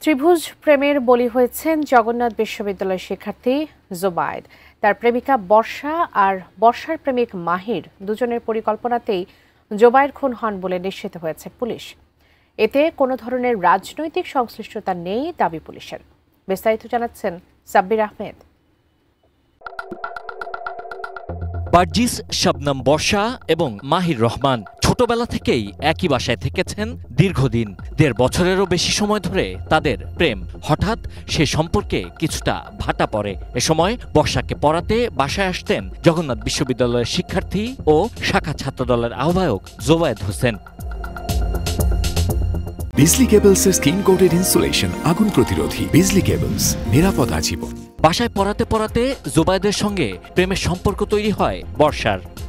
ত্রিভুজ প্রেমের বলি হয়েছেন জগন্নাথ বিশ্ববিদ্যালয়ের শিক্ষার্থী জোবায়েদ। তার প্রেমিকা বর্ষা আর বর্ষার প্রেমিক মাহির দুজনের পরিকল্পনাতেই জোবায়েদ খুন হন বলে নিশ্চিত হয়েছে পুলিশ। এতে কোনো ধরনের রাজনৈতিক সংশ্লিষ্টতা নেই দাবি পুলিশের। বিস্তারিত জানাচ্ছেন সাব্বির আহমেদ। বার্জিস, শবনম বর্ষা এবং মাহির রহমান ছোটবেলা থেকেই একই বাসায় থেকেছেন দীর্ঘদিন। ১.৫ বছরেরও বেশি সময় ধরে তাদের প্রেম। হঠাৎ সে সম্পর্কে কিছুটা ভাটা পড়ে। এ সময় বর্ষাকে পড়াতে বাসায় আসতেন জগন্নাথ বিশ্ববিদ্যালয়ের শিক্ষার্থী ও শাখা ছাত্রদলের আহ্বায়ক জোবায়েদ হোসেন। বিজলি কেবলসের স্কিন কোটেড ইনসুলেশন আগুন প্রতিরোধী। বিজলি কেবলস, নিরাপদ আজীবন। বাসায় পড়াতে পড়াতে জোবায়েদের সঙ্গে প্রেমের সম্পর্ক তৈরি হয়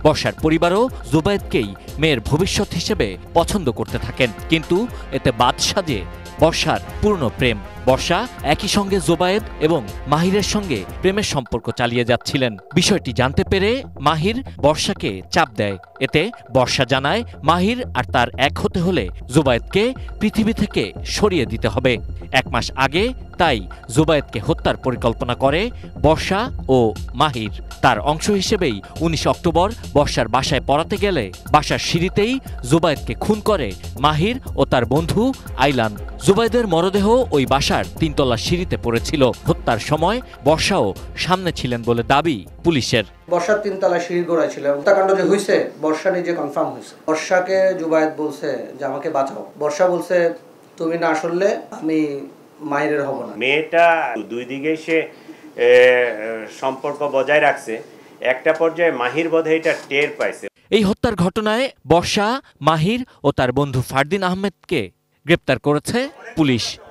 বর্ষার পরিবারও জোবায়েদকেই মেয়ের ভবিষ্যৎ হিসেবে পছন্দ করতে থাকেন। কিন্তু এতে বাদ সাজে বর্ষার পূর্ণ প্রেম। বর্ষা একই সঙ্গে জোবায়েদ এবং মাহিরের সঙ্গে প্রেমের সম্পর্ক চালিয়ে যাচ্ছিলেন। বিষয়টি জানতে পেরে মাহির বর্ষাকে চাপ দেয়। এতে বর্ষা জানায় মাহির আর তার এক হতে হলে জোবায়েদকে পৃথিবী থেকে সরিয়ে দিতে হবে। ১ মাস আগে তাই জোবায়েদকে হত্যার পরিকল্পনা করে বর্ষা ও মাহির। তার অংশ হিসেবেই ১৯ অক্টোবর বর্ষার বাসায় পড়াতে গেলে বাসার সিঁড়িতেই জোবায়েদকে খুন করে মাহির ও তার বন্ধু আইলান। জোবায়েদের মরদেহ ওই বাসার ৩তলা সিঁড়িতে পড়েছিল। হত্যার সময় বর্ষাও সামনে ছিলেন বলে দাবি পুলিশের। বর্ষার ৩তলা সিঁড়ির গোড়ায় ছিল। হত্যাকাণ্ড যে হয়েছে বর্ষা নিজে কনফার্ম হয়েছে। বর্ষাকে জোবায়েদ বলছে যে আমাকে বাঁচাও। বর্ষা বলছে তুমি না আসলে আমি মাহিরের হব না। মেয়েটা দুই দিকে সে সম্পর্ক বজায় রাখছে। একটা পর্যায়ে মাহির বোধহয় এটা টের পাইছে। এই হত্যার ঘটনায় বর্ষা, মাহির ও তার বন্ধু ফারদিন আহমেদকে গ্রেপ্তার করেছে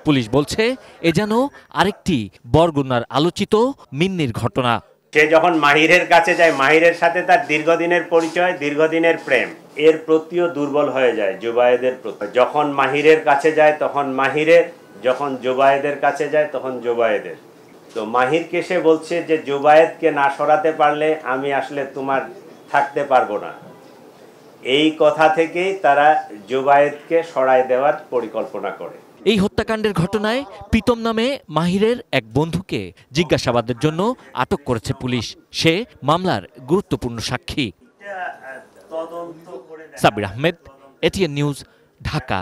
পুলিশ বলছে এ যেন আরেকটি বরগুনার আলোচিত মিন্নির ঘটনা। সে যখন মাহিরের কাছে যায়, মাহিরের সাথে তার দীর্ঘদিনের পরিচয়, দীর্ঘদিনের প্রেম, এর প্রতিও দুর্বল হয়ে যায় জোবায়েদের প্রতি। যখন মাহিরের কাছে যায় তখন মাহিরের, যখন জোবায়েদের কাছে যায় তখন জোবায়েদের। তো মাহিরকে সে বলছে যে জোবায়েদকে না সরাতে পারলে আমি আসলে তোমার থাকতে পারবো না। এই কথা থেকেই তারা জোবায়েদকে সরায় দেওয়ার পরিকল্পনা করে। এই হত্যাকাণ্ডের ঘটনায় প্রীতম নামে মাহিরের এক বন্ধুকে জিজ্ঞাসাবাদের জন্য আটক করেছে পুলিশ। সে মামলার গুরুত্বপূর্ণ সাক্ষী। Sabbir Ahmed, ATN news, Dhaka.